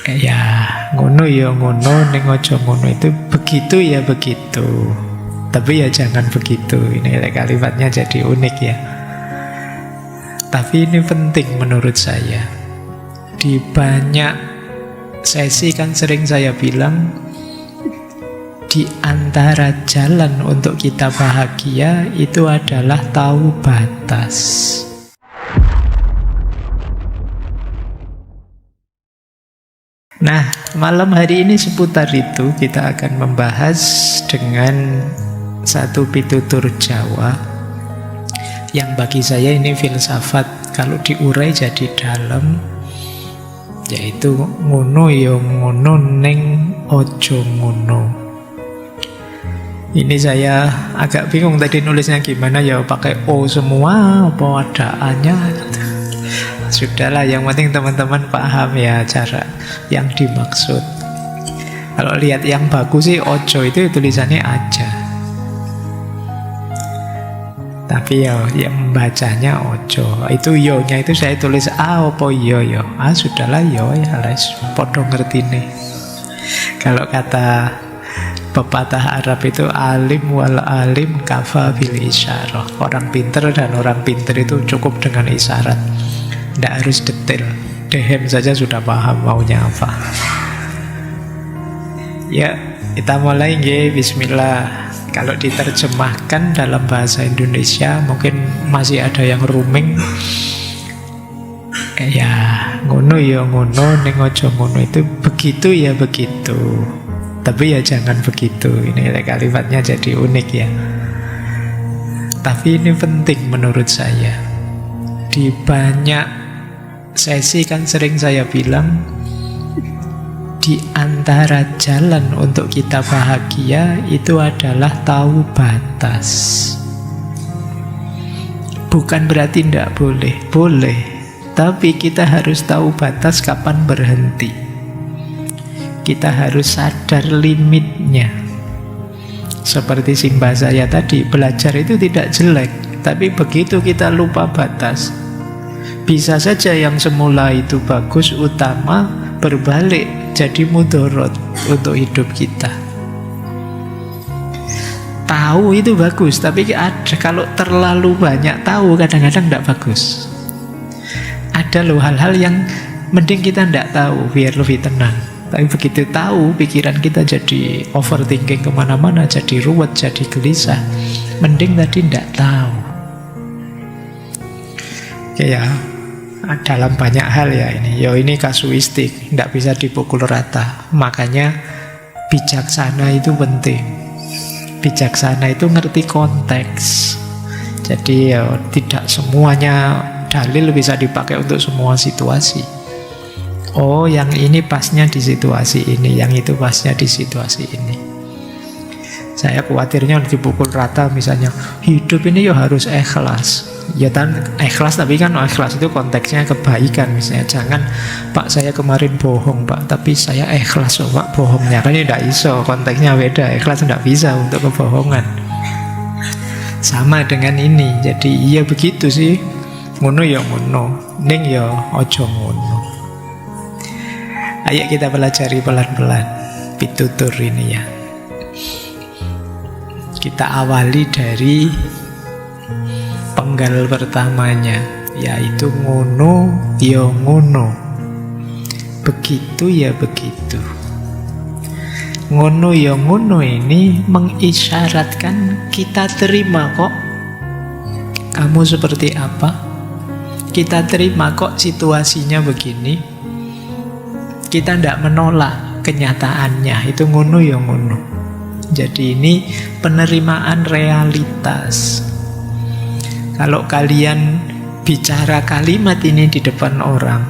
Kayak ngono ya ngono, ning aja ngono, itu begitu ya begitu. Tapi ya jangan begitu. Ini kalimatnya jadi unik ya. Tapi ini penting menurut saya. Di banyak sesi kan sering saya bilang, di antara jalan untuk kita bahagia itu adalah tahu batas. Nah, malam hari ini seputar itu kita akan membahas dengan satu pitutur Jawa yang bagi saya ini filsafat, kalau diurai jadi dalam, yaitu ngono ya ngono ning ojo ngono. Ini saya agak bingung tadi nulisnya gimana ya, pakai O semua apa ada A-nya. Sudahlah, yang penting teman-teman paham ya cara yang dimaksud. Kalau lihat yang bagus sih ojo itu tulisannya aja. Tapi ya yang membacanya ojo. Itu yo-nya itu saya tulis A apa yo yo. Ah sudahlah yo ya les podo ngerti nih. Kalau kata pepatah Arab itu alim wal alim kafa bil isyarah. Orang pinter dan orang pinter itu cukup dengan isyarat. Tidak harus detail, dehem saja sudah paham maunya apa. Ya, kita mulai nggih, bismillah. Kalau diterjemahkan dalam bahasa Indonesia mungkin masih ada yang rooming. Kayak ngono ya ngono, ning aja ngono, itu begitu ya begitu. Tapi ya jangan begitu. Ini kalimatnya jadi unik ya. Tapi ini penting menurut saya. Di banyak sesi kan sering saya bilang, di antara jalan untuk kita bahagia itu adalah tahu batas. Bukan berarti tidak boleh, boleh. Tapi kita harus tahu batas kapan berhenti. Kita harus sadar limitnya. Seperti simbah saya tadi, belajar itu tidak jelek, tapi begitu kita lupa batas, bisa saja yang semula itu bagus, utama, berbalik jadi mudorot untuk hidup kita. Tahu itu bagus, tapi kalau terlalu banyak tahu kadang-kadang tidak bagus. Ada loh hal-hal yang mending kita tidak tahu biar lebih tenang. Tapi begitu tahu, pikiran kita jadi overthinking kemana-mana, jadi ruwet, jadi gelisah. Mending tadi tidak tahu. Kayak dalam banyak hal ya ini. Ya ini kasuistik, tidak bisa dipukul rata. Makanya bijaksana itu penting. Bijaksana itu ngerti konteks. Jadi ya tidak semuanya dalil bisa dipakai untuk semua situasi. Oh, yang ini pasnya di situasi ini, yang itu pasnya di situasi ini. Saya khawatirnya dipukul rata, misalnya hidup ini ya harus ikhlas. Ya kan ikhlas, tapi kan ikhlas itu konteksnya kebaikan. Misalnya jangan, Pak saya kemarin bohong Pak, tapi saya ikhlas loh Pak bohongnya. Kan ini tidak iso, konteksnya beda. Ikhlas tidak bisa untuk kebohongan. Sama dengan ini. Jadi iya begitu sih. Ngono ya ngono, ning ya ojo ngono. Ayo kita pelajari pelan-pelan pitutur ini ya. Kita awali dari penggal pertamanya, yaitu ngono ya ngono, begitu ya begitu. Ngono ya ngono ini mengisyaratkan kita terima kok kamu seperti apa, kita terima kok situasinya begini. Kita tidak menolak kenyataannya, itu ngono ya ngono. Jadi ini penerimaan realitas. Kalau kalian bicara kalimat ini di depan orang,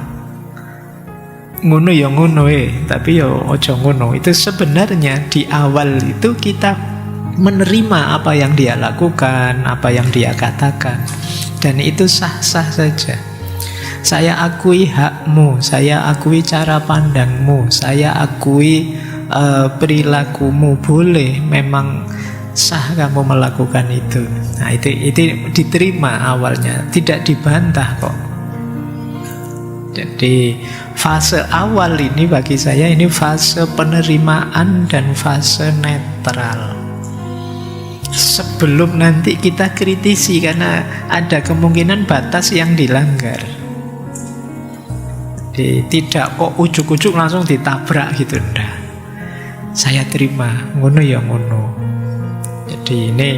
ngono ya ngono tapi ya ojo ngono, itu sebenarnya di awal itu kita menerima apa yang dia lakukan, apa yang dia katakan, dan itu sah-sah saja. Saya akui hakmu, saya akui cara pandangmu, saya akui perilakumu, boleh, memang sah kamu melakukan itu. Nah itu diterima awalnya, tidak dibantah kok. Jadi fase awal ini bagi saya ini fase penerimaan dan fase netral. Sebelum nanti kita kritisi karena ada kemungkinan batas yang dilanggar. Jadi tidak kok ujuk-ujuk langsung ditabrak gitu, enggak. Saya terima, ngono ya ngono. Jadi ini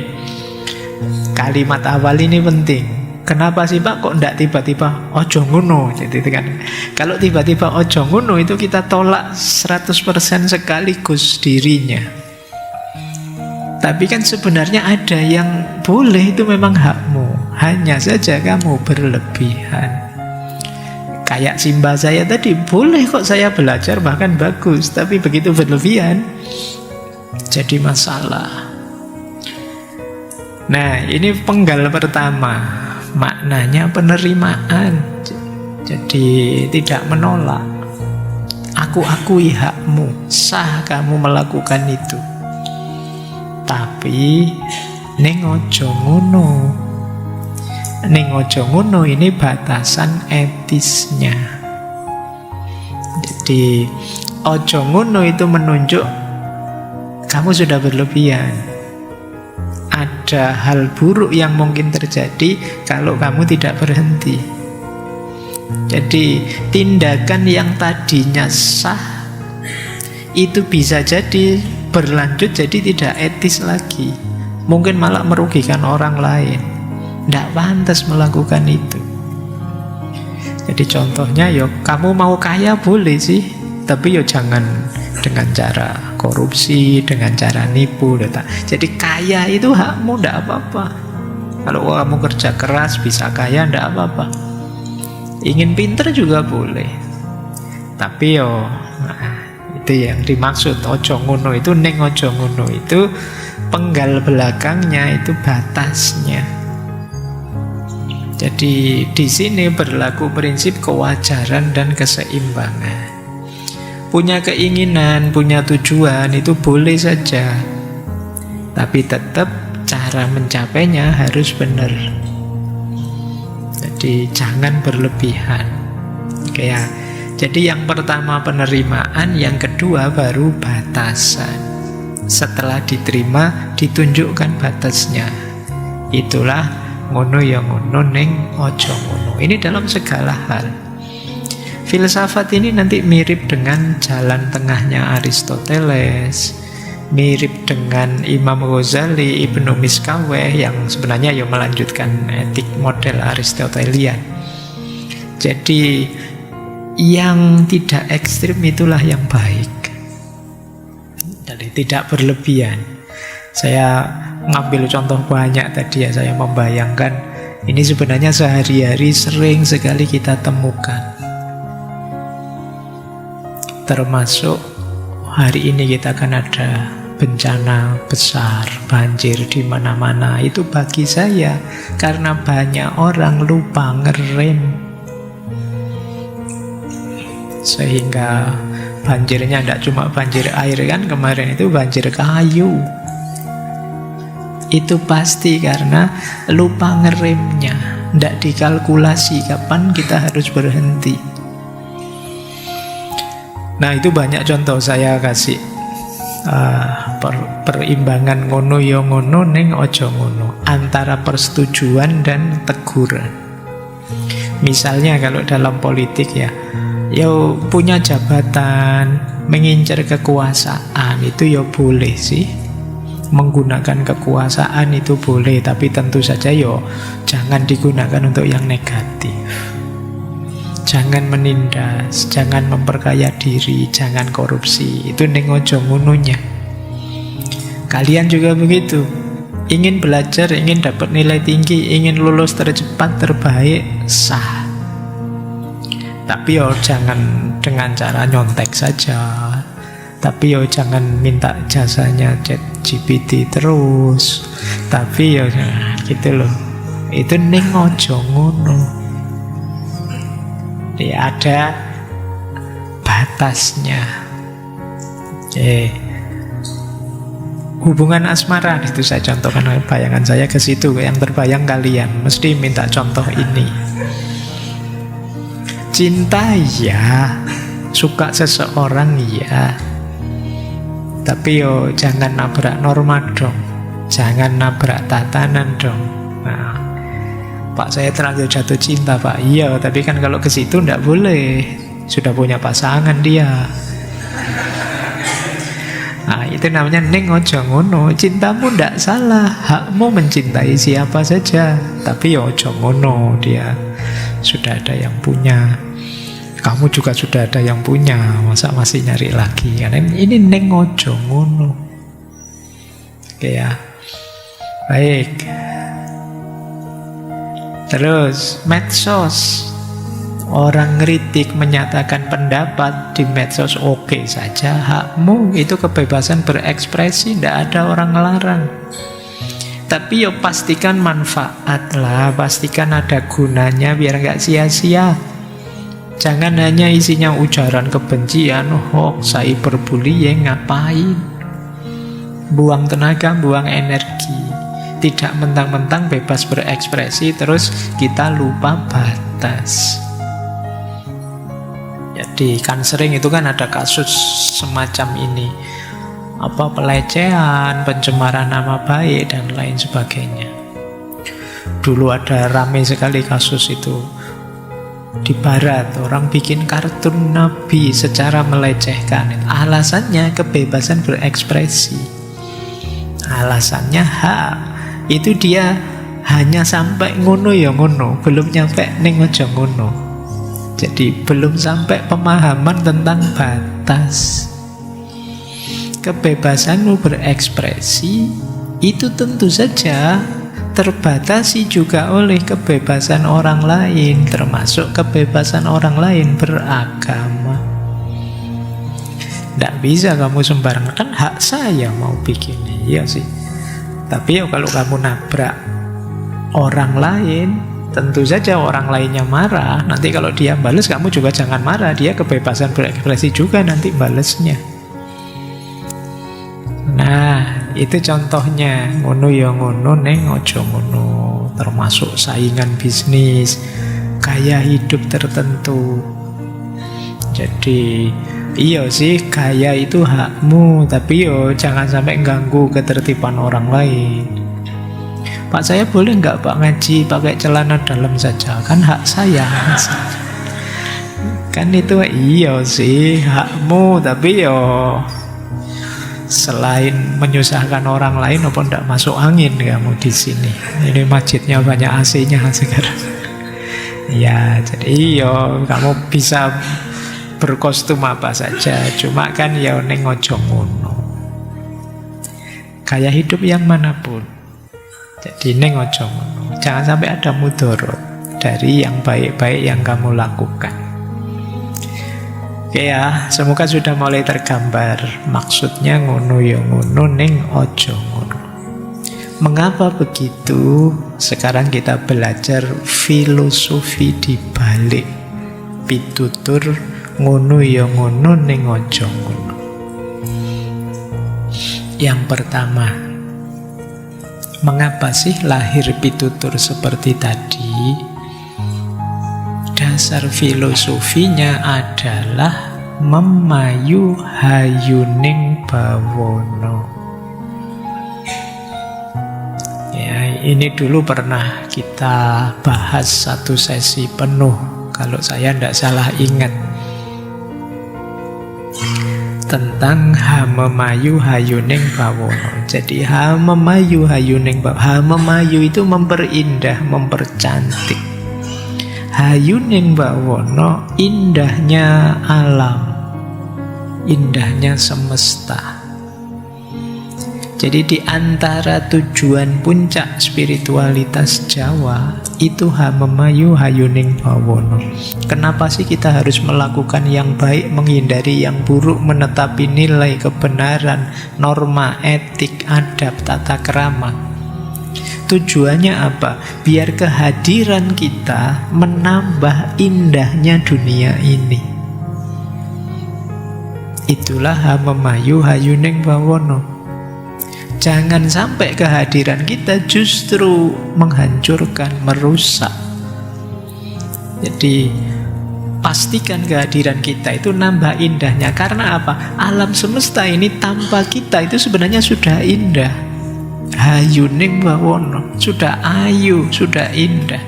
kalimat awal ini penting. Kenapa sih Pak kok enggak tiba-tiba ojo ngono? Jadi kan kalau tiba-tiba ojo ngono itu kita tolak 100% sekaligus dirinya. Tapi kan sebenarnya ada yang boleh, itu memang hakmu. Hanya saja kamu berlebihan. Kayak Simba saya tadi, boleh kok saya belajar bahkan bagus, tapi begitu berlebihan jadi masalah. Nah, ini penggal pertama. Maknanya penerimaan. Jadi tidak menolak. Aku akui hakmu, sah kamu melakukan itu. Tapi ning ojo ngono. Ning ojo ngono ini batasan etisnya. Jadi ojo ngono itu menunjuk kamu sudah berlebihan. Ada hal buruk yang mungkin terjadi kalau kamu tidak berhenti. Jadi tindakan yang tadinya sah itu bisa jadi berlanjut jadi tidak etis lagi. Mungkin malah merugikan orang lain. Tidak pantas melakukan itu. Jadi contohnya, yo kamu mau kaya boleh sih, tapi yo jangan dengan cara korupsi, dengan cara nipu. Jadi kaya itu hakmu, tidak apa-apa. Kalau kamu kerja keras bisa kaya, tidak apa-apa. Ingin pinter juga boleh. Tapi yo, itu yang dimaksud ojo ngono itu, neng ojo ngono itu penggal belakangnya itu batasnya. Jadi di sini berlaku prinsip kewajaran dan keseimbangan. Punya keinginan, punya tujuan itu boleh saja, tapi tetap cara mencapainya harus benar. Jadi jangan berlebihan. Kayak, jadi yang pertama penerimaan, yang kedua baru batasan. Setelah diterima, ditunjukkan batasnya. Itulah ngono ya ngono, neng ojo ngono. Ini dalam segala hal. Filsafat ini nanti mirip dengan jalan tengahnya Aristoteles, mirip dengan Imam Ghazali, Ibnu Miskaweh yang sebenarnya ya melanjutkan etik model Aristotelian. Jadi yang tidak ekstrim itulah yang baik. Jadi tidak berlebihan. Saya ngambil contoh banyak tadi ya, saya membayangkan ini sebenarnya sehari-hari sering sekali kita temukan. Termasuk hari ini kita akan ada bencana besar, banjir di mana-mana. Itu bagi saya karena banyak orang lupa ngerem. Sehingga banjirnya tidak cuma banjir air kan, kemarin itu banjir kayu. Itu pasti karena lupa ngeremnya, tidak dikalkulasi kapan kita harus berhenti. Nah itu banyak contoh saya kasih perimbangan ngono yo ngono neng ojo ngono antara persetujuan dan teguran. Misalnya kalau dalam politik ya, yo punya jabatan, mengincar kekuasaan itu yo boleh sih. Menggunakan kekuasaan itu boleh, tapi tentu saja yo jangan digunakan untuk yang negatif. Jangan menindas, jangan memperkaya diri, jangan korupsi. Itu ning ojo ngononya. Kalian juga begitu. Ingin belajar, ingin dapat nilai tinggi, ingin lulus tercepat, terbaik, sah. Tapi yo jangan dengan cara nyontek saja. Tapi yo jangan minta jasanya ChatGPT terus. Tapi yo gitu loh. Itu ning ojo ngono. Ya, ada batasnya. Hubungan asmara itu saya contohkan, bayangan saya ke situ. Yang terbayang kalian mesti minta contoh ini. Cinta ya, suka seseorang ya, tapi yo jangan nabrak norma dong, jangan nabrak tatanan dong. Nah, Pak, saya terlalu jatuh cinta, Pak. Iya, tapi kan kalau ke situ ndak boleh, sudah punya pasangan dia. Nah, itu namanya neng ojo ngono. Cintamu ndak salah, hakmu mencintai siapa saja, tapi ya ojo ngono, dia sudah ada yang punya, kamu juga sudah ada yang punya, masa masih nyari lagi? Karena ini neng ojo ngono. Oke ya, baik. Terus medsos, orang ngeritik, menyatakan pendapat di medsos oke saja, hakmu, itu kebebasan berekspresi, tidak ada orang ngelarang. Tapi yo pastikan manfaat lah, pastikan ada gunanya biar nggak sia-sia. Jangan hanya isinya ujaran kebencian, hoax, cyberbullying, ngapain? Buang tenaga, buang energi. Tidak mentang-mentang bebas berekspresi terus kita lupa batas. Jadi kan sering itu kan ada kasus semacam ini, apa pelecehan, pencemaran nama baik dan lain sebagainya. Dulu ada ramai sekali kasus itu di barat, orang bikin kartun nabi secara melecehkan. Alasannya kebebasan berekspresi, alasannya hak. Itu dia hanya sampai ngono ya ngono, belum nyampe ning ojo ngono. Jadi belum sampai pemahaman tentang batas. Kebebasanmu berekspresi itu tentu saja terbatasi juga oleh kebebasan orang lain, termasuk kebebasan orang lain beragama. Tidak bisa kamu sembarangan, kan hak saya mau bikin, iya sih. Tapi ya kalau kamu nabrak orang lain, tentu saja orang lainnya marah. Nanti kalau dia balas, kamu juga jangan marah. Dia kebebasan berekspresi juga nanti balesnya. Nah, itu contohnya. Ngono ya ngono, neng ojo ngono. Termasuk saingan bisnis, gaya hidup tertentu. Jadi iya sih, gaya itu hakmu, tapi yo jangan sampai ganggu ketertiban orang lain. Pak, saya boleh nggak Pak ngaji pakai celana dalam saja? Kan hak saya. Kan itu iya sih, hakmu, tapi yo selain menyusahkan orang lain, apa ndak masuk angin kamu di sini. Ini masjidnya banyak AC-nya sekarang. Ya, jadi iya kamu bisa berkostum apa saja, cuma kan ya neng ojo ngono. Gaya hidup yang manapun, jadi neng ojo ngono. Jangan sampai ada mudorot dari yang baik-baik yang kamu lakukan. Oke ya, semoga sudah mulai tergambar maksudnya ngono ya ngono, neng ojo ngono. Mengapa begitu? Sekarang kita belajar filosofi di balik pitutur ngono ya ngono ning ojo ngono. Yang pertama, mengapa sih lahir pitutur seperti tadi? Dasar filosofinya adalah memayu hayuning bawono. Ya, ini dulu pernah kita bahas satu sesi penuh, kalau saya tidak salah ingat, tentang hamemayu hayuning bawono. Jadi hamemayu hayuning bawono, hamemayu itu memperindah, mempercantik. Hayuning bawono, indahnya alam, indahnya semesta. Jadi di antara tujuan puncak spiritualitas Jawa itu hamemayu hayuning bawono. Kenapa sih kita harus melakukan yang baik, menghindari yang buruk, menetapi nilai kebenaran, norma, etik, adab, tata krama? Tujuannya apa? Biar kehadiran kita menambah indahnya dunia ini. Itulah hamemayu hayuning bawono. Jangan sampai kehadiran kita justru menghancurkan, merusak. Jadi pastikan kehadiran kita itu nambah indahnya. Karena apa? Alam semesta ini tanpa kita itu sebenarnya sudah indah. Hayuning bawono, sudah ayu, sudah indah.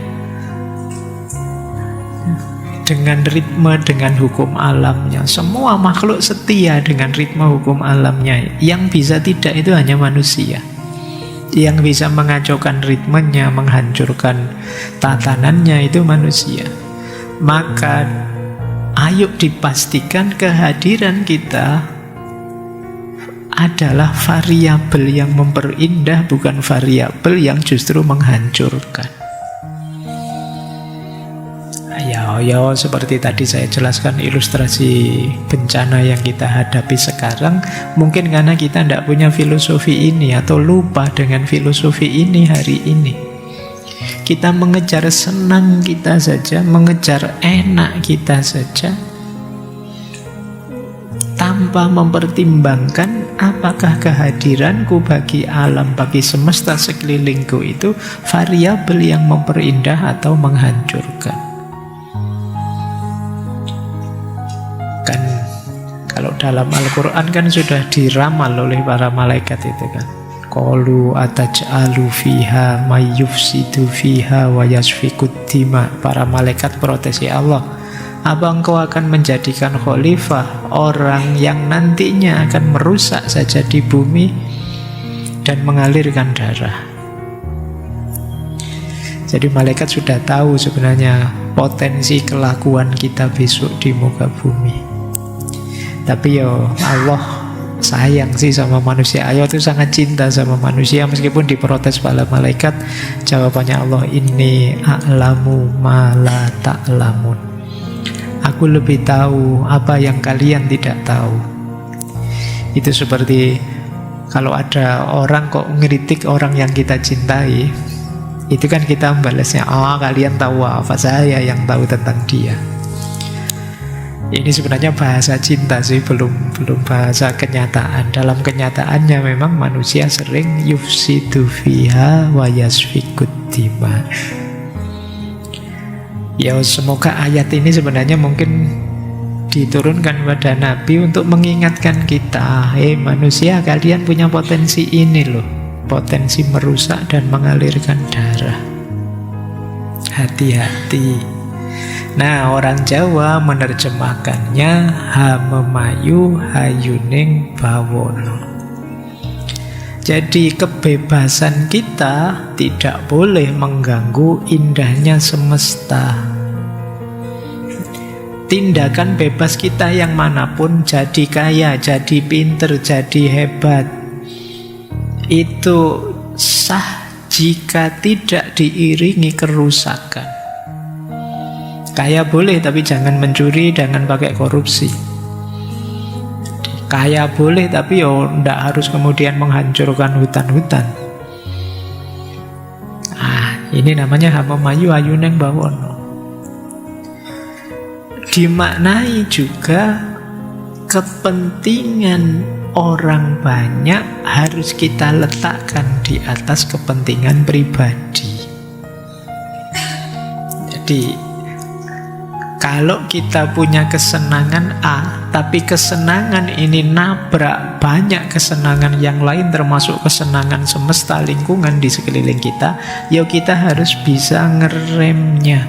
Dengan ritme, dengan hukum alamnya. Semua makhluk setia dengan ritme hukum alamnya. Yang bisa tidak itu hanya manusia. Yang bisa mengacaukan ritmenya, menghancurkan tatanannya itu manusia. Maka ayo dipastikan kehadiran kita adalah variabel yang memperindah, bukan variabel yang justru menghancurkan. Ya, seperti tadi saya jelaskan ilustrasi bencana yang kita hadapi sekarang, mungkin karena kita tidak punya filosofi ini atau lupa dengan filosofi ini hari ini. Kita mengejar senang kita saja, mengejar enak kita saja, tanpa mempertimbangkan apakah kehadiranku bagi alam, bagi semesta sekelilingku itu variabel yang memperindah atau menghancurkan. Kan kalau dalam Al-Quran kan sudah diramal oleh para malaikat itu kan. Qalu ataj'alu fiha may yufsidu fiha wa yasfikud dima. Para malaikat protes, ya Allah, apa engkau akan menjadikan khalifah orang yang nantinya akan merusak saja di bumi dan mengalirkan darah. Jadi malaikat sudah tahu sebenarnya potensi kelakuan kita besok di muka bumi. Tapi Allah sayang sih sama manusia. Allah itu sangat cinta sama manusia. Meskipun diprotes para malaikat, jawabannya Allah, inni a'lamu ma la ta'lamun. Aku lebih tahu apa yang kalian tidak tahu. Itu seperti kalau ada orang kok ngeritik orang yang kita cintai, itu kan kita membalasnya, kalian tahu apa, saya yang tahu tentang dia. Ini sebenarnya bahasa cinta sih, belum bahasa kenyataan. Dalam kenyataannya memang manusia sering yufsidu fiha wa yasfikud dima. Ya, semoga ayat ini sebenarnya mungkin diturunkan pada Nabi untuk mengingatkan kita, manusia, kalian punya potensi ini loh, potensi merusak dan mengalirkan darah. Hati-hati. Nah, orang Jawa menerjemahkannya hamemayu hayuning bawono. Jadi kebebasan kita tidak boleh mengganggu indahnya semesta. Tindakan bebas kita yang manapun, jadi kaya, jadi pinter, jadi hebat, itu sah jika tidak diiringi kerusakan. Kaya boleh, tapi jangan mencuri, jangan pakai korupsi. Kaya boleh, tapi tidak harus kemudian menghancurkan hutan-hutan. Ini namanya hamemayu ayuneng bawono. Dimaknai juga kepentingan orang banyak harus kita letakkan di atas kepentingan pribadi. Jadi kalau kita punya kesenangan A, tapi kesenangan ini nabrak banyak kesenangan yang lain, termasuk kesenangan semesta lingkungan di sekeliling kita, ya kita harus bisa ngeremnya.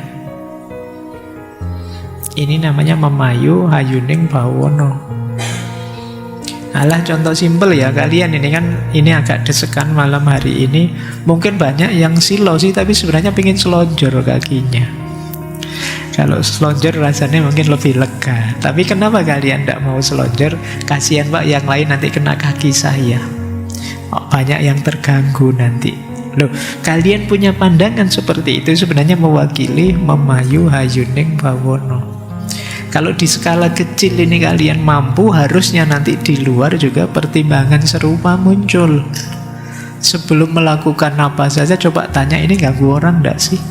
Ini namanya memayu hayuning bawono. Alah, contoh simpel ya kalian, ini agak desekan malam hari ini. Mungkin banyak yang silau sih, tapi sebenarnya pengen selonjor kakinya. Kalau selonjor rasanya mungkin lebih lega. Tapi kenapa kalian tidak mau selonjor? Kasihan Pak, yang lain nanti kena kaki saya. Banyak yang terganggu nanti. Loh, kalian punya pandangan seperti itu sebenarnya mewakili memayu hayuning bawono. Kalau di skala kecil ini kalian mampu, harusnya nanti di luar juga pertimbangan serupa muncul. Sebelum melakukan apa saja, coba tanya, ini ganggu orang enggak sih?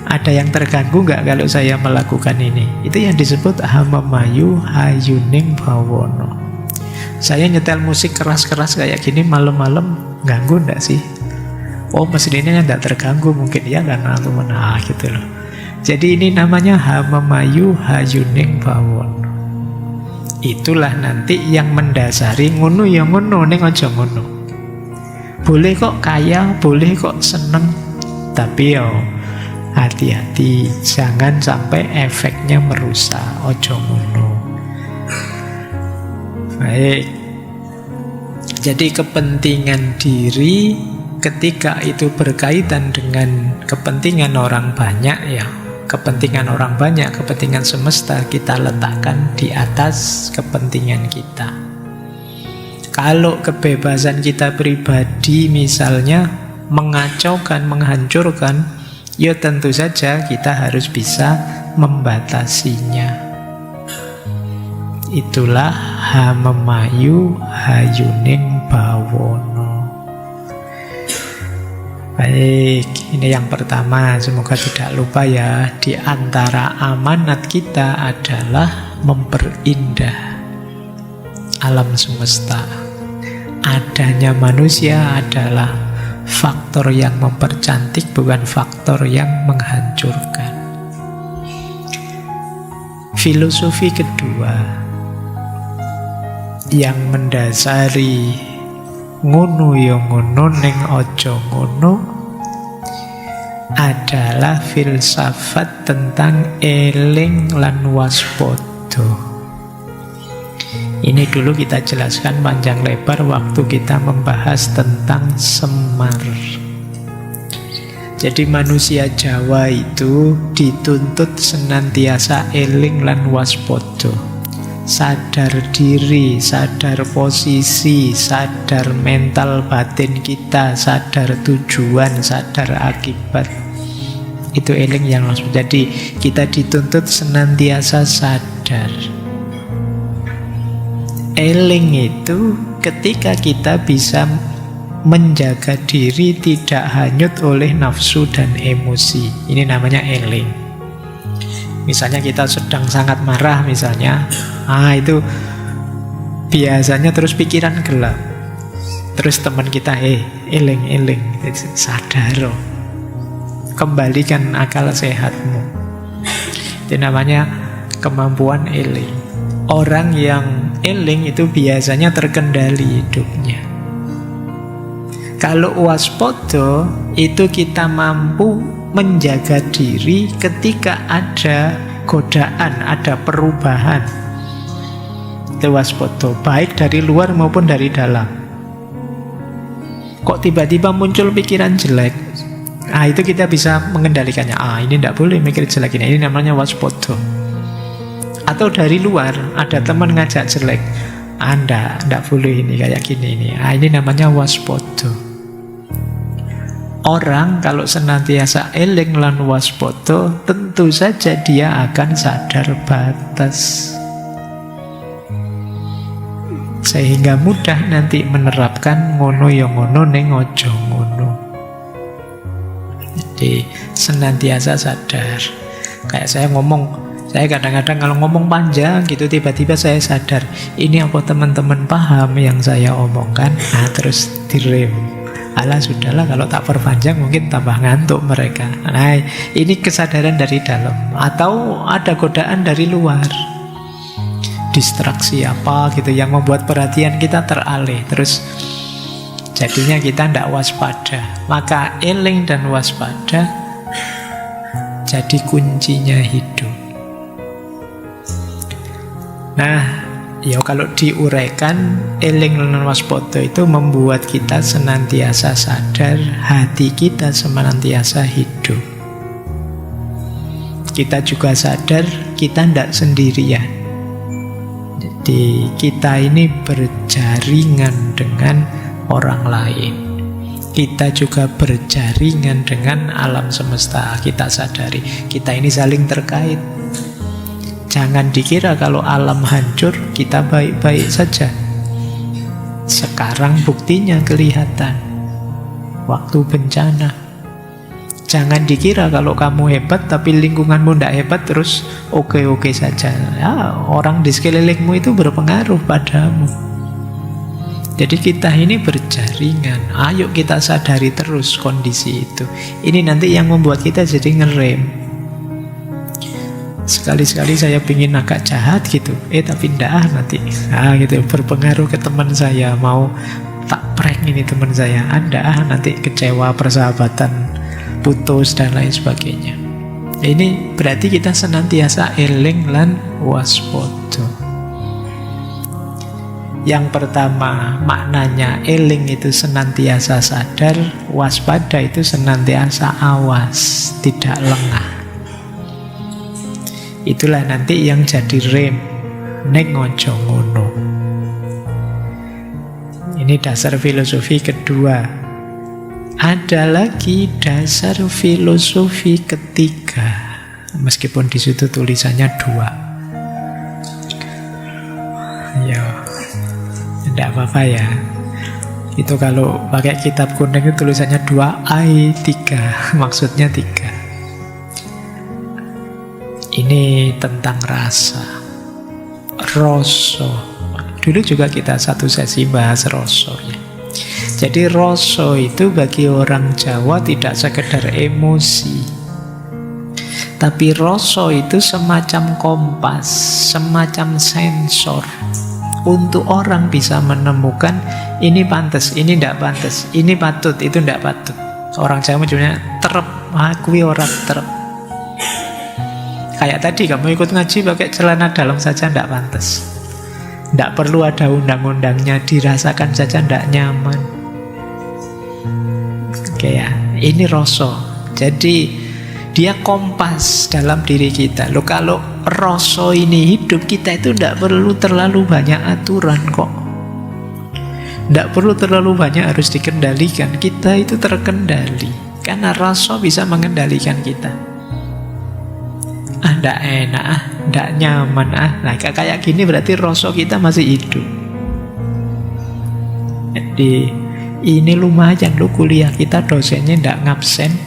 Ada yang terganggu nggak kalau saya melakukan ini? Itu yang disebut hamemayu hayuning bawono. Saya nyetel musik keras-keras kayak gini malam-malam, ganggu nggak sih? Oh, mesin ini nggak terganggu mungkin ya, karena aku gitu loh. Jadi ini namanya hamemayu hayuning bawono. Itulah nanti yang mendasari ngono ya ngono, ning aja ngono. Boleh kok kaya, boleh kok seneng, tapi yo hati-hati, jangan sampai efeknya merusak, ojo ngono. Baik. Jadi kepentingan diri ketika itu berkaitan dengan kepentingan orang banyak, ya kepentingan orang banyak, kepentingan semesta kita letakkan di atas kepentingan kita. Kalau kebebasan kita pribadi misalnya mengacaukan, menghancurkan, ya tentu saja kita harus bisa membatasinya. Itulah hamemayu hayuning bawono. Baik, ini yang pertama. Semoga tidak lupa ya. Di antara amanat kita adalah memperindah alam semesta. Adanya manusia adalah faktor yang mempercantik, bukan faktor yang menghancurkan. Filosofi kedua yang mendasari ngono ya ngono ning aja ngono adalah filsafat tentang eling lan waspada. Ini dulu kita jelaskan panjang lebar waktu kita membahas tentang Semar. Jadi manusia Jawa itu dituntut senantiasa eling lan waspada. Sadar diri, sadar posisi, sadar mental batin kita, sadar tujuan, sadar akibat. Itu eling yang langsung. Jadi kita dituntut senantiasa sadar. Eling itu ketika kita bisa menjaga diri tidak hanyut oleh nafsu dan emosi. Ini namanya eling. Misalnya kita sedang sangat marah misalnya, itu biasanya terus pikiran gelap. Terus teman kita, eling, sadar, kembalikan akal sehatmu. Itu namanya kemampuan eling. Orang yang eling itu biasanya terkendali hidupnya. Kalau waspada itu kita mampu menjaga diri ketika ada godaan, ada perubahan. Itu waspada, baik dari luar maupun dari dalam. Kok tiba-tiba muncul pikiran jelek, itu kita bisa mengendalikannya. Ini tidak boleh mikir jelek ini namanya waspada. Atau dari luar ada teman ngajak jelek, tidak boleh ini kayak gini ini. Ini namanya waspada. Orang kalau senantiasa eling lan waspada, tentu saja dia akan sadar batas. Sehingga mudah nanti menerapkan ngono ya ngono ning aja ngono. Jadi senantiasa sadar. Kayak saya ngomong, saya kadang-kadang kalau ngomong panjang gitu tiba-tiba saya sadar, ini apa teman-teman paham yang saya omongkan? Terus direm. Alah sudahlah, kalau tak perpanjang mungkin tambah ngantuk mereka. Nah, ini kesadaran dari dalam. Atau ada godaan dari luar, distraksi apa gitu yang membuat perhatian kita teralih. Terus jadinya kita tidak waspada. Maka eling dan waspada jadi kuncinya hidup. Nah, ya kalau diuraikan, eling lan waspada itu membuat kita senantiasa sadar, hati kita senantiasa hidup. Kita juga sadar kita tidak sendirian. Jadi kita ini berjaringan dengan orang lain. Kita juga berjaringan dengan alam semesta. Kita sadari kita ini saling terkait. Jangan dikira kalau alam hancur kita baik-baik saja. Sekarang buktinya kelihatan. Waktu bencana. Jangan dikira kalau kamu hebat tapi lingkunganmu tidak hebat terus oke-oke saja. Orang di sekelilingmu itu berpengaruh padamu. Jadi kita ini berjaringan. Ayo kita sadari terus kondisi itu. Ini nanti yang membuat kita jadi ngerem. Sekali-sekali saya pingin agak jahat gitu, tapi ndak nanti gitu, berpengaruh ke teman saya, mau tak prank ini teman saya, nanti kecewa, persahabatan putus dan lain sebagainya. Ini berarti kita senantiasa eling lan waspada. Yang pertama maknanya eling itu senantiasa sadar, waspada itu senantiasa awas, tidak lengah. Itulah nanti yang jadi rem, ning ojo ngono. Ini dasar filosofi kedua. Ada lagi dasar filosofi ketiga, meskipun di situ tulisannya 2. Ya, tidak apa-apa ya. Itu kalau pakai kitab kuning itu tulisannya 2i3, maksudnya 3. Ini tentang rasa, rasa. Dulu juga kita satu sesi bahas rasa ya. Jadi rasa itu bagi orang Jawa tidak sekedar emosi, tapi rasa itu semacam kompas, semacam sensor untuk orang bisa menemukan ini pantas, ini tidak pantas, ini patut, itu tidak patut. Orang Jawa punya terep, akui orang terep. Kayak tadi kamu ikut ngaji pakai celana dalam saja tidak pantas, tidak perlu ada undang-undangnya, dirasakan saja tidak nyaman. Oke ya, ini rasa. Jadi dia kompas dalam diri kita. Loh, kalau rasa ini hidup, kita itu tidak perlu terlalu banyak aturan kok. Tidak perlu terlalu banyak harus dikendalikan. Kita itu terkendali karena rasa bisa mengendalikan kita. Tidak enak, tidak nyaman, Nah, kayak gini berarti rasa kita masih hidup. Jadi ini lumayan loh kuliah kita, dosennya tidak ngabsen,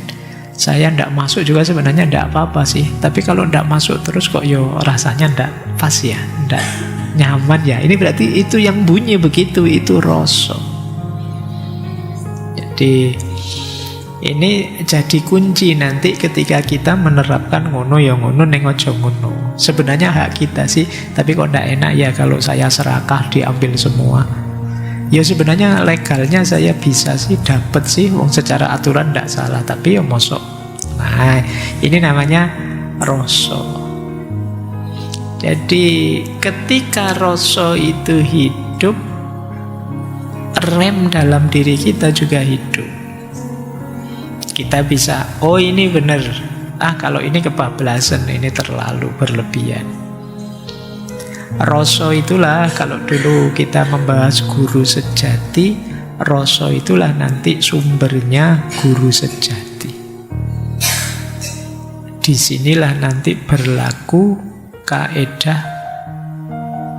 saya tidak masuk juga sebenarnya tidak apa-apa sih. Tapi kalau tidak masuk terus kok rasanya tidak pas ya, tidak nyaman ya. Ini berarti itu yang bunyi begitu, itu rasa. Jadi ini jadi kunci nanti ketika kita menerapkan ngono ya ngono, ning ojo ngono. Sebenarnya hak kita sih, tapi kok tidak enak ya kalau saya serakah diambil semua. Ya sebenarnya legalnya saya bisa sih dapat sih, wong secara aturan tidak salah, tapi ya mosok. Nah, ini namanya rasa. Jadi ketika rasa itu hidup, rem dalam diri kita juga hidup. Kita bisa, oh ini benar, kalau ini kebablasan, ini terlalu berlebihan. Rasa itulah, kalau dulu kita membahas guru sejati, rasa itulah nanti sumbernya guru sejati. Disinilah nanti berlaku kaidah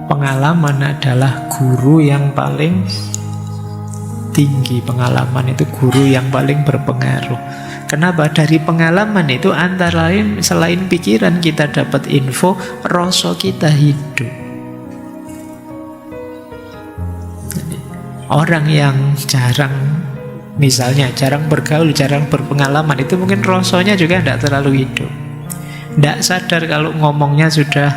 pengalaman adalah guru yang paling tinggi. Pengalaman itu guru yang paling berpengaruh. Kenapa? Dari pengalaman itu antara lain selain pikiran kita dapat info, rasa kita hidup. Jadi, orang yang misalnya jarang bergaul, jarang berpengalaman, itu mungkin rasanya juga tidak terlalu hidup. Tidak sadar kalau ngomongnya sudah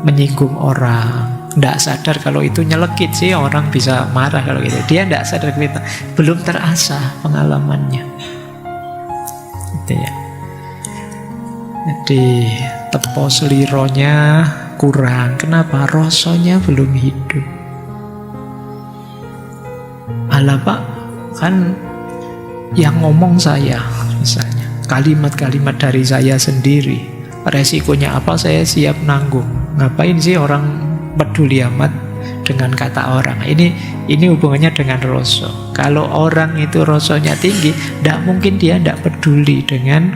menyinggung orang. Tidak sadar kalau itu nyelekit sih, orang bisa marah kalau gitu. Dia tidak sadar kita, belum terasah pengalamannya. Gitu ya. Jadi tepo selironya kurang. Kenapa? Rasanya belum hidup. Alah Pak, kan yang ngomong saya misalnya, kalimat-kalimat dari saya sendiri, resikonya apa saya siap nanggung. Ngapain sih orang peduli amat dengan kata orang? Ini hubungannya dengan rasa. Kalau orang itu rasanya tinggi, tidak mungkin dia tidak peduli dengan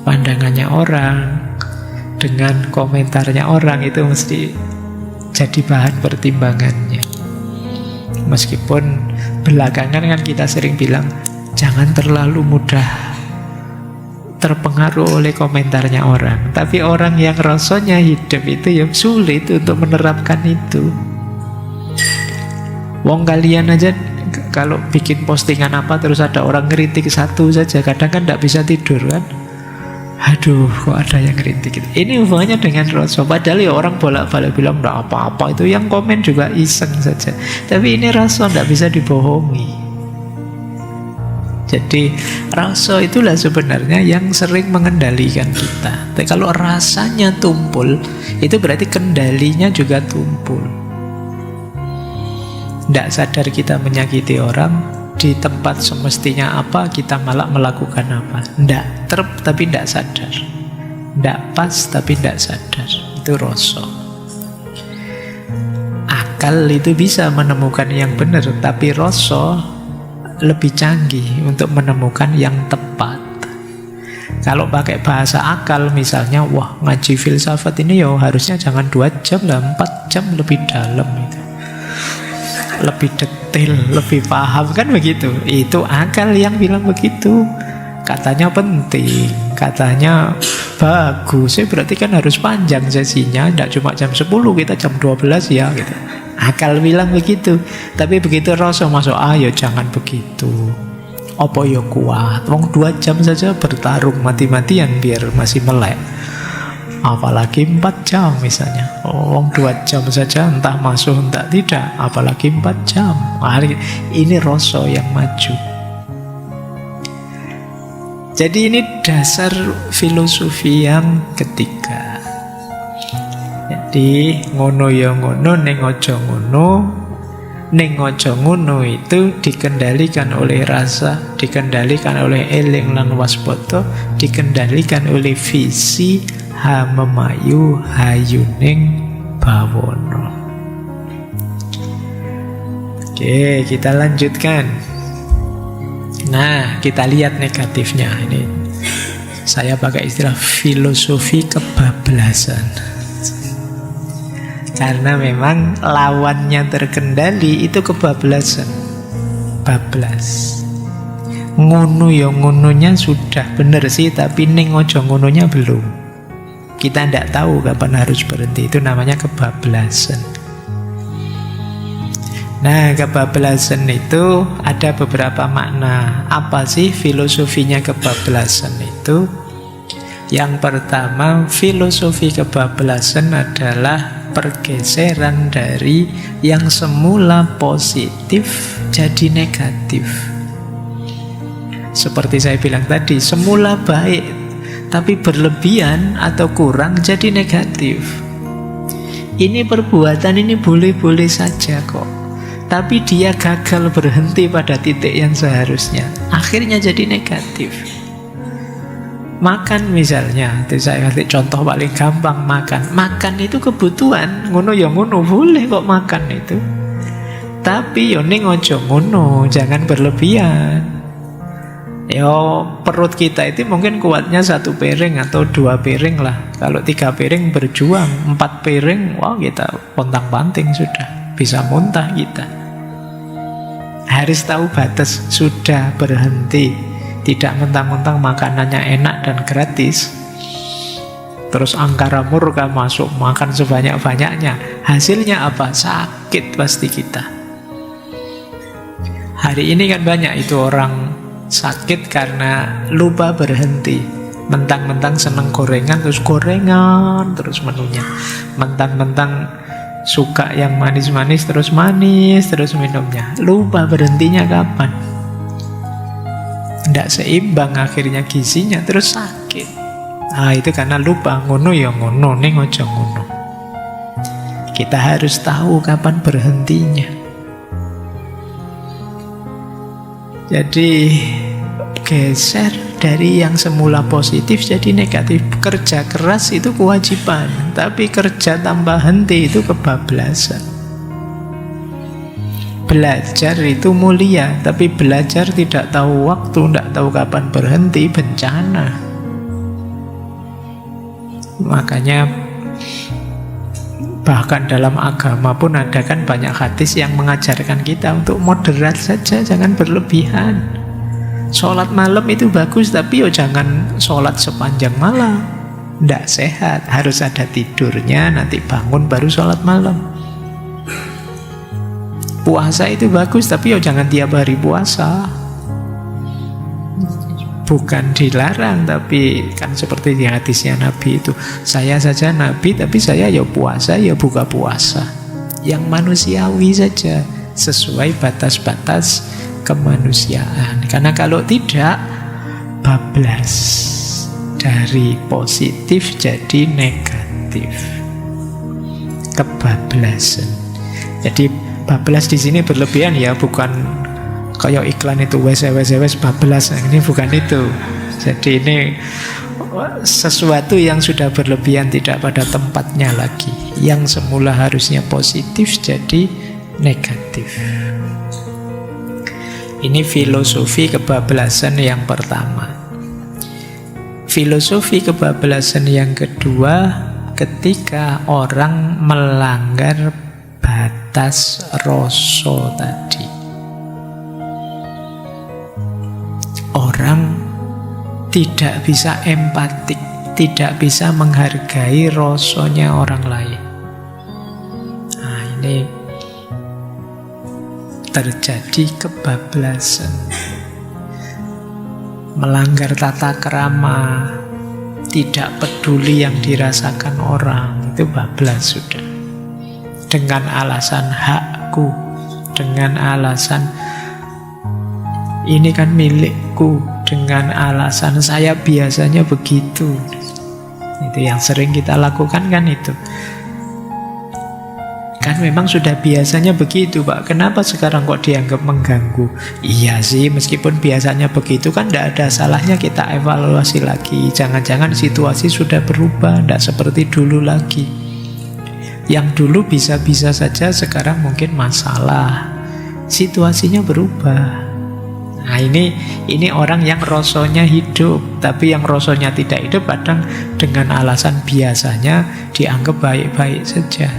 pandangannya orang, dengan komentarnya orang. Itu mesti jadi bahan pertimbangannya. Meskipun belakangan kan kita sering bilang jangan terlalu mudah terpengaruh oleh komentarnya orang. Tapi orang yang rasanya hidup itu yang sulit untuk menerapkan itu. Wong kalian aja kalau bikin postingan apa terus ada orang ngeritik satu saja, kadang kan tidak bisa tidur kan. Aduh, kok ada yang kritik. Ini hubungannya dengan rasa. Padahal ya orang bolak-balik bilang nggak apa-apa. Itu yang komen juga iseng saja. Tapi ini rasa nggak bisa dibohongi. Jadi rasa itulah sebenarnya yang sering mengendalikan kita. Tapi kalau rasanya tumpul, itu berarti kendalinya juga tumpul. Tidak sadar kita menyakiti orang, di tempat semestinya apa, kita malah melakukan apa. Tidak terp, tapi tidak sadar. Tidak pas, tapi tidak sadar. Itu rasa. Akal itu bisa menemukan yang benar, tapi rasa lebih canggih untuk menemukan yang tepat. Kalau pakai bahasa akal misalnya, wah ngaji filsafat ini yo harusnya jangan 2 jam lah, 4 jam lebih dalam itu. Lebih detail, lebih paham, kan begitu. Itu akal yang bilang begitu. Katanya penting, katanya bagus. Berarti kan harus panjang sesinya, tidak cuma jam 10, kita jam 12 ya gitu. Akal bilang begitu. Tapi begitu rasa masuk, ayo jangan begitu. Apa ya kuat, wong 2 jam saja bertarung mati-matian biar masih melek. Apalagi 4 jam misalnya. Wong 2 jam saja entah masuk entah tidak, apalagi 4 jam. Ini rasa yang maju. Jadi ini dasar filosofi yang ketiga. Jadi ngono ya ngono, ning aja ngono. Ning aja ngono itu dikendalikan oleh rasa, dikendalikan oleh eling lan waspada, dikendalikan oleh visi hamemayu hayuning bawono. Oke, kita lanjutkan. Nah, kita lihat negatifnya. Ini saya pakai istilah filosofi kebablasan. Karena memang lawannya terkendali itu kebablasan. Bablas. Ngono ya ngononya sudah benar sih, tapi ning aja ngononya belum. Kita tidak tahu kapan harus berhenti. Itu namanya kebablasan. Nah, kebablasan itu ada beberapa makna. Apa sih filosofinya kebablasan itu? Yang pertama, filosofi kebablasan adalah pergeseran dari yang semula positif jadi negatif. Seperti saya bilang tadi, semula baik tapi berlebihan atau kurang jadi negatif. Ini perbuatan ini boleh-boleh saja kok, tapi dia gagal berhenti pada titik yang seharusnya, akhirnya jadi negatif. Makan misalnya, itu saya kasih contoh paling gampang. Makan itu kebutuhan, ngono ya ngono, boleh kok makan itu. Tapi yo ning aja ngono, jangan berlebihan. Yo perut kita itu mungkin kuatnya 1 piring atau 2 piring lah. Kalau 3 piring berjuang, 4 piring, wah kita pontang-panting sudah, bisa muntah kita. Harus tahu batas, sudah berhenti. Tidak mentang-mentang makanannya enak dan gratis, terus angkara murka masuk makan sebanyak-banyaknya. Hasilnya apa? Sakit pasti kita. Hari ini kan banyak itu orang sakit karena lupa berhenti. Mentang-mentang seneng gorengan, terus gorengan terus menunya. Mentang-mentang suka yang manis-manis, terus manis terus minumnya. Lupa berhentinya kapan. Tidak seimbang akhirnya gizinya, terus sakit. Nah itu karena lupa. Ngono ya ngono, ning aja ngono. Kita harus tahu kapan berhentinya. Jadi geser dari yang semula positif jadi negatif. Kerja keras itu kewajiban, tapi kerja tambah henti itu kebablasan. Belajar itu mulia, tapi belajar tidak tahu waktu, tidak tahu kapan berhenti, bencana. Makanya bahkan dalam agama pun ada kan banyak hadis yang mengajarkan kita untuk moderat saja, jangan berlebihan. Sholat malam itu bagus, tapi jangan sholat sepanjang malam. Tidak sehat, harus ada tidurnya, nanti bangun baru sholat malam. Puasa itu bagus, tapi jangan tiap hari puasa. Bukan dilarang, tapi kan seperti di hadisnya Nabi itu, saya saja Nabi tapi saya ya puasa, ya buka puasa. Yang manusiawi saja, sesuai batas-batas kemanusiaan. Karena kalau tidak, bablas, dari positif jadi negatif, kebablasan. Jadi bablas di sini berlebihan ya, bukan kayak iklan itu wes bablas. Ini bukan itu. Jadi ini sesuatu yang sudah berlebihan, tidak pada tempatnya lagi. Yang semula harusnya positif jadi negatif. Ini filosofi kebablasan yang pertama. Filosofi kebablasan yang kedua, ketika orang melanggar batas rasa tadi. Orang tidak bisa empatik, tidak bisa menghargai rasanya orang lain. Nah, ini terjadi kebablasan. Melanggar tata krama, tidak peduli yang dirasakan orang, itu bablas sudah. Dengan alasan hakku, dengan alasan ini kan milikku, dengan alasan saya biasanya begitu. Itu yang sering kita lakukan kan itu. Kan memang sudah biasanya begitu, Pak. Kenapa sekarang kok dianggap mengganggu? Iya sih, meskipun biasanya begitu kan tidak ada salahnya kita evaluasi lagi. Jangan-jangan situasi sudah berubah, tidak seperti dulu lagi. Yang dulu bisa-bisa saja, sekarang mungkin masalah. Situasinya berubah. Nah ini orang yang rasanya hidup, tapi yang rasanya tidak hidup kadang dengan alasan biasanya dianggap baik-baik saja.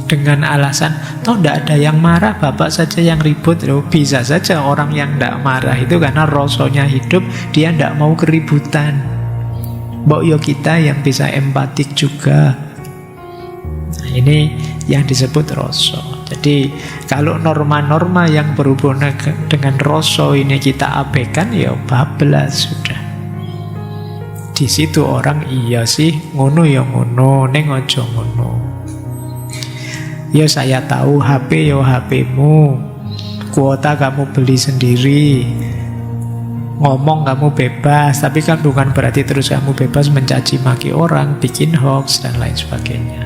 Dengan alasan, toh tidak ada yang marah, bapak saja yang ribut. Loh, bisa saja orang yang tidak marah itu karena rasanya hidup, dia tidak mau keributan. Mbok yo kita yang bisa empatik juga. Nah, ini yang disebut rasa. Jadi kalau norma-norma yang berhubungan dengan rasa ini kita abaikan, ya bablas sudah. Di situ orang iya sih, ngono ya ngono, neng ojo ngono. Ya saya tahu HP ya HP-mu, kuota kamu beli sendiri, ngomong kamu bebas, tapi kan bukan berarti terus kamu bebas mencaci maki orang, bikin hoax dan lain sebagainya.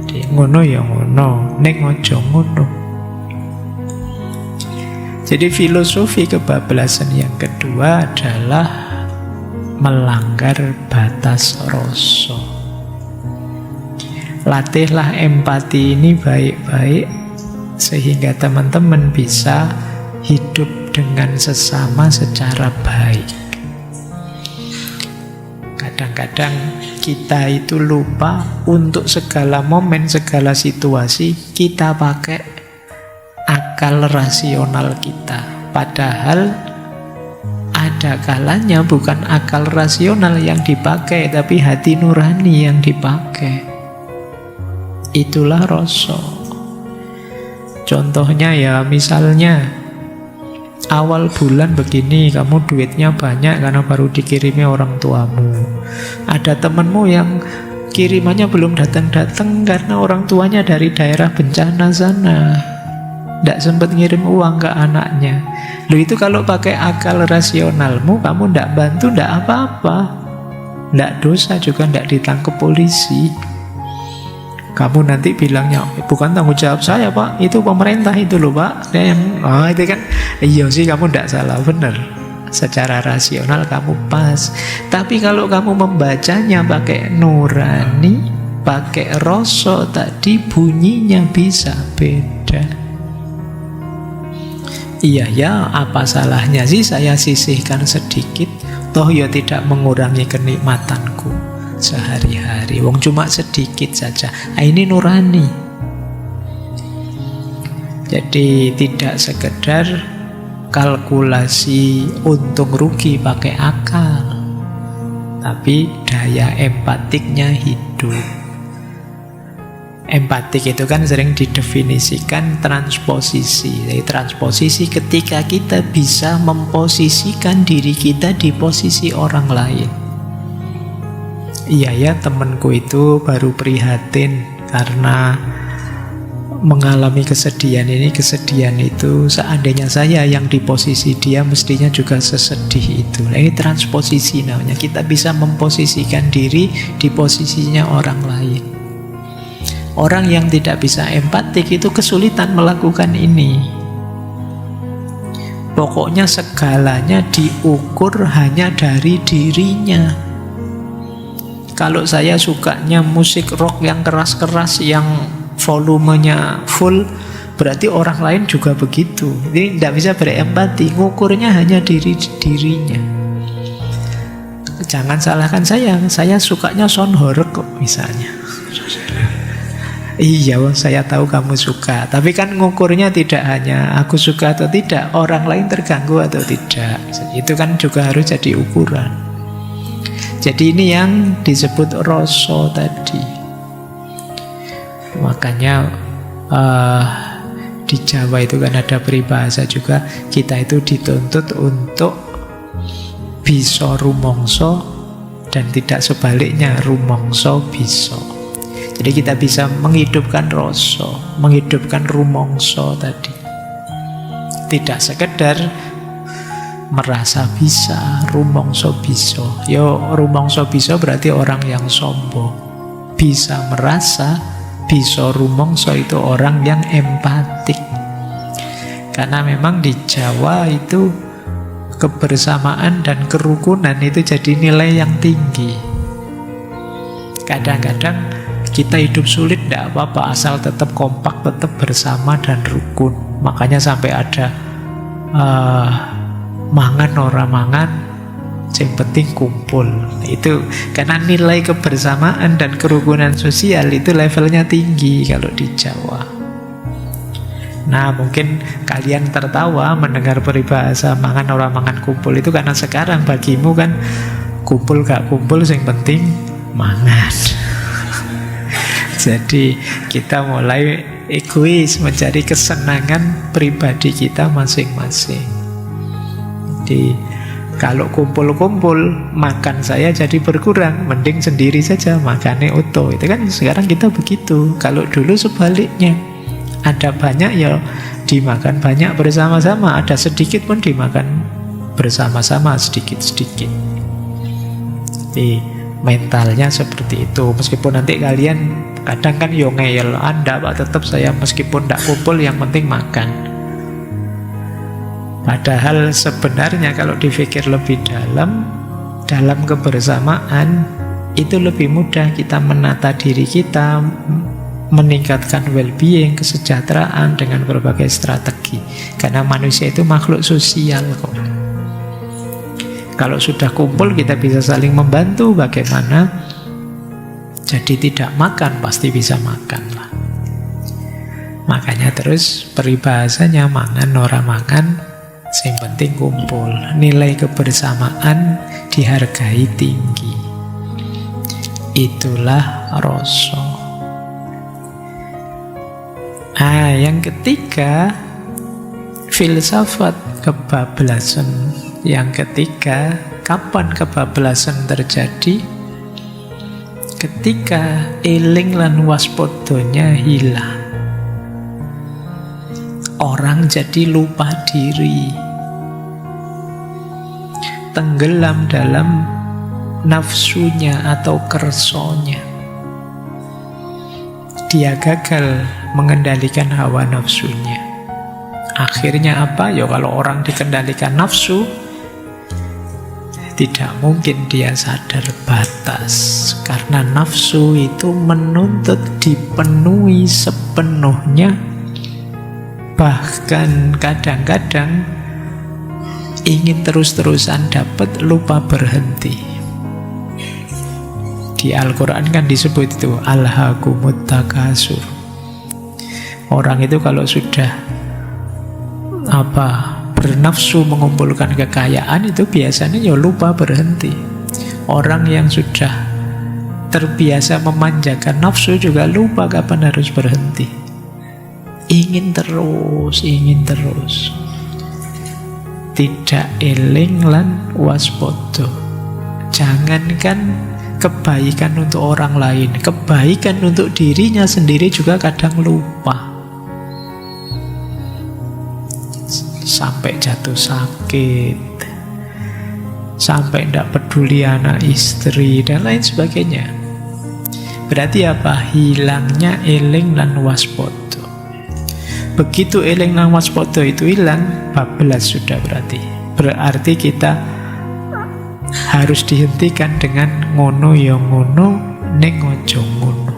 Jadi ngono ya ngono, nek ojo ngono. Jadi filosofi kebablasan yang kedua adalah melanggar batas rasa. Latihlah empati ini baik-baik sehingga teman-teman bisa hidup dengan sesama secara baik. Kadang-kadang kita itu lupa untuk segala momen, segala situasi kita pakai akal rasional kita. Padahal ada kalanya bukan akal rasional yang dipakai, tapi hati nurani yang dipakai. Itulah rasa. Contohnya ya misalnya awal bulan begini, kamu duitnya banyak karena baru dikirimi orang tuamu. Ada temanmu yang kirimannya belum datang-datang karena orang tuanya dari daerah bencana sana, tidak sempat ngirim uang ke anaknya. Loh, itu kalau pakai akal rasionalmu, kamu tidak bantu, tidak apa-apa, tidak dosa juga, tidak ditangkap polisi. Kamu nanti bilangnya, bukan tanggung jawab saya Pak, itu pemerintah itu loh Pak. Itu kan, iya sih kamu tidak salah, benar. Secara rasional kamu pas. Tapi kalau kamu membacanya pakai nurani, pakai rasa tadi, bunyinya bisa beda. Iya ya, apa salahnya sih saya sisihkan sedikit, toh ya tidak mengurangi kenikmatanku sehari-hari, wong cuma sedikit saja. Nah, ini nurani. Jadi tidak sekedar kalkulasi untung rugi pakai akal, tapi daya empatiknya hidup. Empatik itu kan sering didefinisikan transposisi. Jadi transposisi ketika kita bisa memposisikan diri kita di posisi orang lain. Iya ya, temanku itu baru prihatin karena mengalami kesedihan ini, kesedihan itu. Seandainya saya yang di posisi dia, mestinya juga sesedih itu. Nah, ini transposisi namanya. Kita bisa memposisikan diri di posisinya orang lain. Orang yang tidak bisa empatik itu kesulitan melakukan ini. Pokoknya segalanya diukur hanya dari dirinya. Kalau saya sukanya musik rock yang keras-keras, yang volumenya full, berarti orang lain juga begitu. Jadi tidak bisa berempati, ngukurnya hanya dirinya. Jangan salahkan saya sukanya sound horror kok misalnya. Iya, saya tahu kamu suka, tapi kan ngukurnya tidak hanya aku suka atau tidak, orang lain terganggu atau tidak. Itu kan juga harus jadi ukuran. Jadi ini yang disebut rasa tadi. Makanya di Jawa itu kan ada peribahasa juga, kita itu dituntut untuk bisa rumangsa dan tidak sebaliknya, rumangsa bisa. Jadi kita bisa menghidupkan rasa, menghidupkan rumangsa tadi. Tidak sekedar merasa bisa, rumangsa bisa. Yo, rumangsa bisa berarti orang yang sombong. Bisa merasa, bisa rumangsa itu orang yang empatik. Karena memang di Jawa itu kebersamaan dan kerukunan itu jadi nilai yang tinggi. Kadang-kadang kita hidup sulit tidak apa-apa, asal tetap kompak, tetap bersama dan rukun. Makanya sampai ada mangan ora mangan, yang penting kumpul. Itu karena nilai kebersamaan dan kerukunan sosial itu levelnya tinggi kalau di Jawa. Nah, mungkin kalian tertawa mendengar peribahasa mangan ora mangan kumpul itu karena sekarang bagimu kan kumpul gak kumpul, yang penting mangan. Jadi kita mulai egois mencari kesenangan pribadi kita masing-masing. Jadi kalau kumpul-kumpul, makan saya jadi berkurang, mending sendiri saja makannya utuh. Itu kan sekarang kita begitu. Kalau dulu sebaliknya, ada banyak ya dimakan banyak bersama-sama, ada sedikit pun dimakan bersama-sama sedikit-sedikit. Jadi mentalnya seperti itu. Meskipun nanti kalian kadang kan yo ngeyel, Anda Pak, tetap saya meskipun tidak kumpul yang penting makan. Padahal sebenarnya kalau dipikir lebih dalam kebersamaan itu lebih mudah kita menata diri kita, meningkatkan well-being, kesejahteraan dengan berbagai strategi. Karena manusia itu makhluk sosial kok. Kalau sudah kumpul kita bisa saling membantu. Bagaimana? Jadi tidak makan pasti bisa makan lah. Makanya terus peribahasanya mangan ora mangan, yang penting kumpul. Nilai kebersamaan dihargai tinggi. Itulah rasa. Yang ketiga, filsafat kebablasan. Yang ketiga, kapan kebablasan terjadi? Ketika eling lan waspodonya hilang. Orang jadi lupa diri, tenggelam dalam nafsunya atau kersonya. Dia gagal mengendalikan hawa nafsunya. Akhirnya apa? Ya kalau orang dikendalikan nafsu, tidak mungkin dia sadar batas. Karena nafsu itu menuntut dipenuhi sepenuhnya. Bahkan kadang-kadang ingin terus-terusan dapat, lupa berhenti. Di Al-Quran kan disebut itu alhaakumut takasur. Orang itu kalau sudah bernafsu mengumpulkan kekayaan itu biasanya ya lupa berhenti. Orang yang sudah terbiasa memanjakan nafsu juga lupa kapan harus berhenti. Ingin terus, ingin terus. Tidak eling lan waspada. Jangankan kebaikan untuk orang lain, kebaikan untuk dirinya sendiri juga kadang lupa. Sampai jatuh sakit, sampai tidak peduli anak istri, dan lain sebagainya. Berarti apa? Hilangnya eling lan waspada. Begitu eling lan waspada itu hilang, bablas sudah berarti. Berarti kita harus dihentikan dengan ngono ya ngono, ning ojo ngono.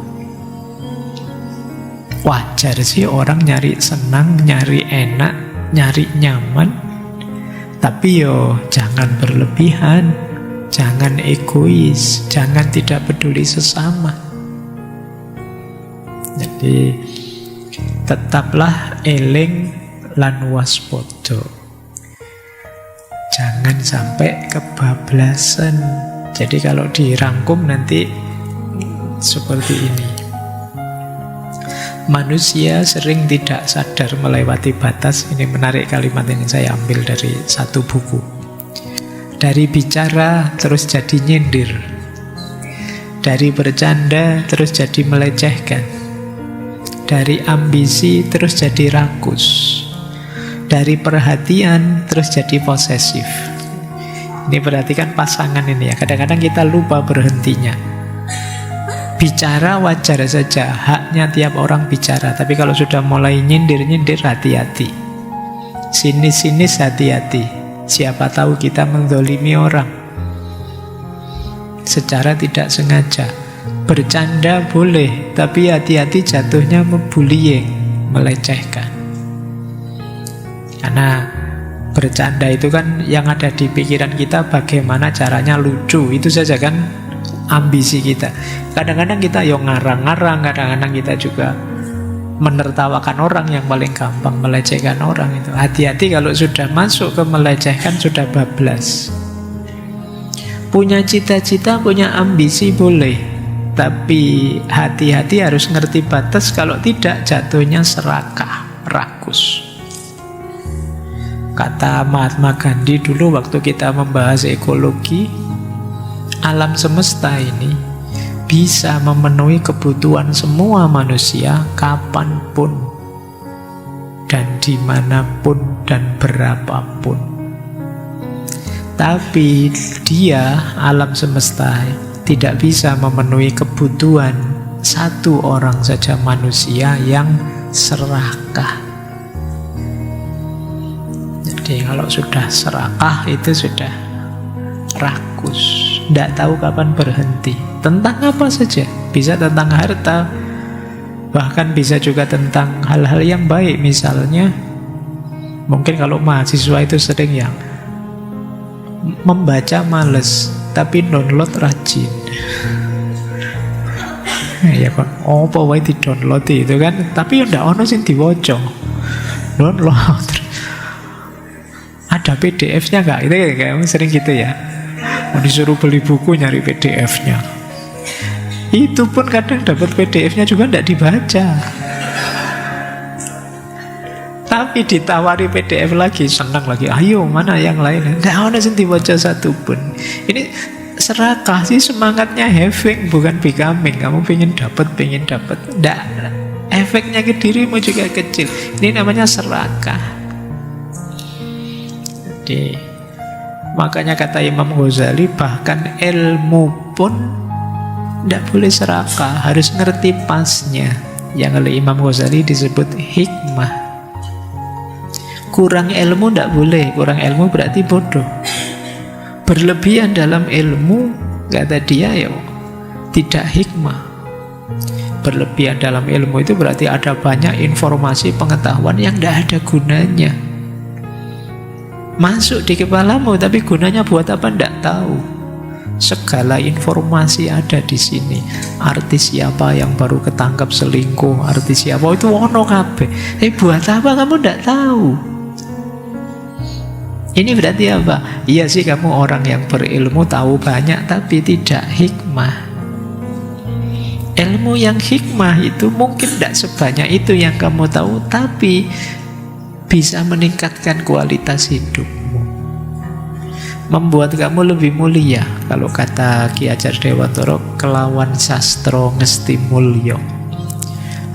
Wajar sih orang nyari senang, nyari enak, nyari nyaman, tapi yo jangan berlebihan, jangan egois, jangan tidak peduli sesama. Jadi tetaplah eling lan waspada. Jangan sampai kebablasan. Jadi kalau dirangkum nanti seperti ini. Manusia sering tidak sadar melewati batas. Ini menarik kalimat yang saya ambil dari satu buku. Dari bicara terus jadi nyindir. Dari bercanda terus jadi melecehkan. Dari ambisi terus jadi rakus. Dari perhatian terus jadi posesif. Ini berarti kan pasangan ini ya. Kadang-kadang kita lupa berhentinya. Bicara wajar saja, haknya tiap orang bicara. Tapi kalau sudah mulai nyindir-nyindir, hati-hati. Sinis-sinis, hati-hati. Siapa tahu kita menzalimi orang secara tidak sengaja. Bercanda boleh, tapi hati-hati jatuhnya membullying, melecehkan. Karena bercanda itu kan yang ada di pikiran kita bagaimana caranya lucu. Itu saja kan ambisi kita. Kadang-kadang kita yang ngarang-ngarang, kadang-kadang kita juga menertawakan orang yang paling gampang, melecehkan orang itu. Hati-hati kalau sudah masuk ke melecehkan, sudah bablas. Punya cita-cita, punya ambisi boleh, tapi hati-hati harus ngerti batas. Kalau tidak jatuhnya serakah, rakus. Kata Mahatma Gandhi dulu waktu kita membahas ekologi, alam semesta ini bisa memenuhi kebutuhan semua manusia kapanpun dan dimanapun dan berapapun. Tapi dia, alam semesta, tidak bisa memenuhi kebutuhan satu orang saja manusia yang serakah. Jadi kalau sudah serakah itu sudah rakus, tidak tahu kapan berhenti. Tentang apa saja, bisa tentang harta, bahkan bisa juga tentang hal-hal yang baik. Misalnya, mungkin kalau mahasiswa itu sering yang membaca males, tapi download rajin. Ya kan, apa wae di download itu kan, tapi ndak ono sing diwaca. Download. Ada PDF-nya nggak? Itu kayak sering gitu ya. Mau disuruh beli buku nyari PDF-nya. Itu pun kadang dapat PDF-nya juga nggak dibaca. Tapi ditawari PDF lagi, senang lagi. Ayo, mana yang lain? Nggak ada yang dibaca satu pun. Ini serakah sih, semangatnya having, bukan becoming. Kamu pengen dapat. Nggak. Efeknya ke dirimu juga kecil. Ini namanya serakah. Jadi, makanya kata Imam Ghazali, bahkan ilmu pun tidak boleh serakah, harus ngerti pasnya. Yang oleh Imam Ghazali disebut hikmah. Kurang ilmu tidak boleh, kurang ilmu berarti bodoh. Berlebihan dalam ilmu, kata dia, ya tidak hikmah. Berlebihan dalam ilmu itu berarti ada banyak informasi pengetahuan yang tidak ada gunanya. Masuk di kepalamu, tapi gunanya buat apa tidak tahu. Segala informasi ada di sini. Artis siapa yang baru ketangkap selingkuh, artis siapa itu ono kabeh. Buat apa kamu tidak tahu? Ini berarti apa? Iya sih kamu orang yang berilmu, tahu banyak, tapi tidak hikmah. Ilmu yang hikmah itu mungkin tidak sebanyak itu yang kamu tahu, tapi bisa meningkatkan kualitas hidupmu, membuat kamu lebih mulia. Kalau kata Ki Hajar Dewantara, kelawan sastro ngesti mulya.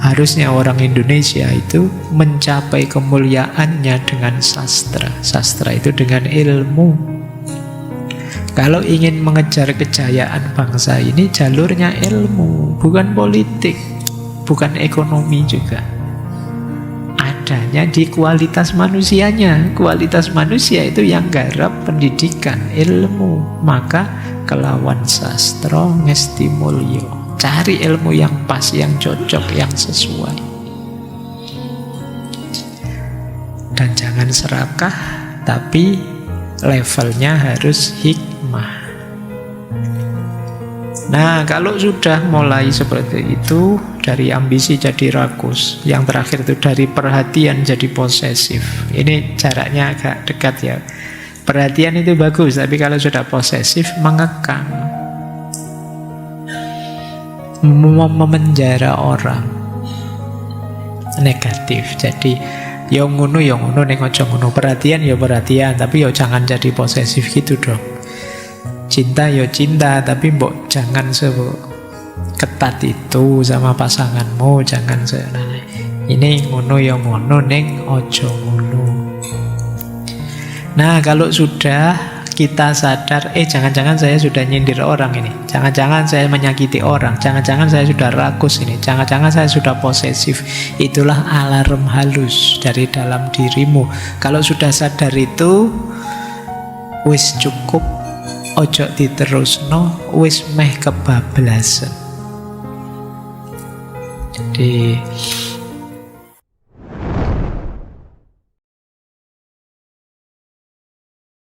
Harusnya orang Indonesia itu mencapai kemuliaannya dengan sastra. Sastra itu dengan ilmu. Kalau ingin mengejar kejayaan bangsa ini, jalurnya ilmu, bukan politik, bukan ekonomi juga. Adanya di kualitas manusianya. Kualitas manusia itu yang garap pendidikan, ilmu. Maka kelawan sastra ngesti mulya. Cari ilmu yang pas, yang cocok, yang sesuai. Dan jangan serakah, tapi levelnya harus hikmah. Nah, kalau sudah mulai seperti itu, dari ambisi jadi rakus, yang terakhir itu dari perhatian jadi posesif. Ini jaraknya agak dekat ya. Perhatian itu bagus, tapi kalau sudah posesif, mengekang, memenjara orang, negatif. Jadi ya ngono ning aja ngono. Perhatian ya perhatian, tapi ya jangan jadi posesif gitu dong. Cinta ya cinta, tapi mbok jangan seketat itu sama pasanganmu, jangan ini ngono ya ngono ning aja ngono. Nah, kalau sudah kita sadar, jangan-jangan saya sudah nyindir orang ini, jangan-jangan saya menyakiti orang, jangan-jangan saya sudah rakus ini, jangan-jangan saya sudah posesif. Itulah alarm halus dari dalam dirimu. Kalau sudah sadar itu, wis cukup, ojo diterusno, wis meh kebablasan. Jadi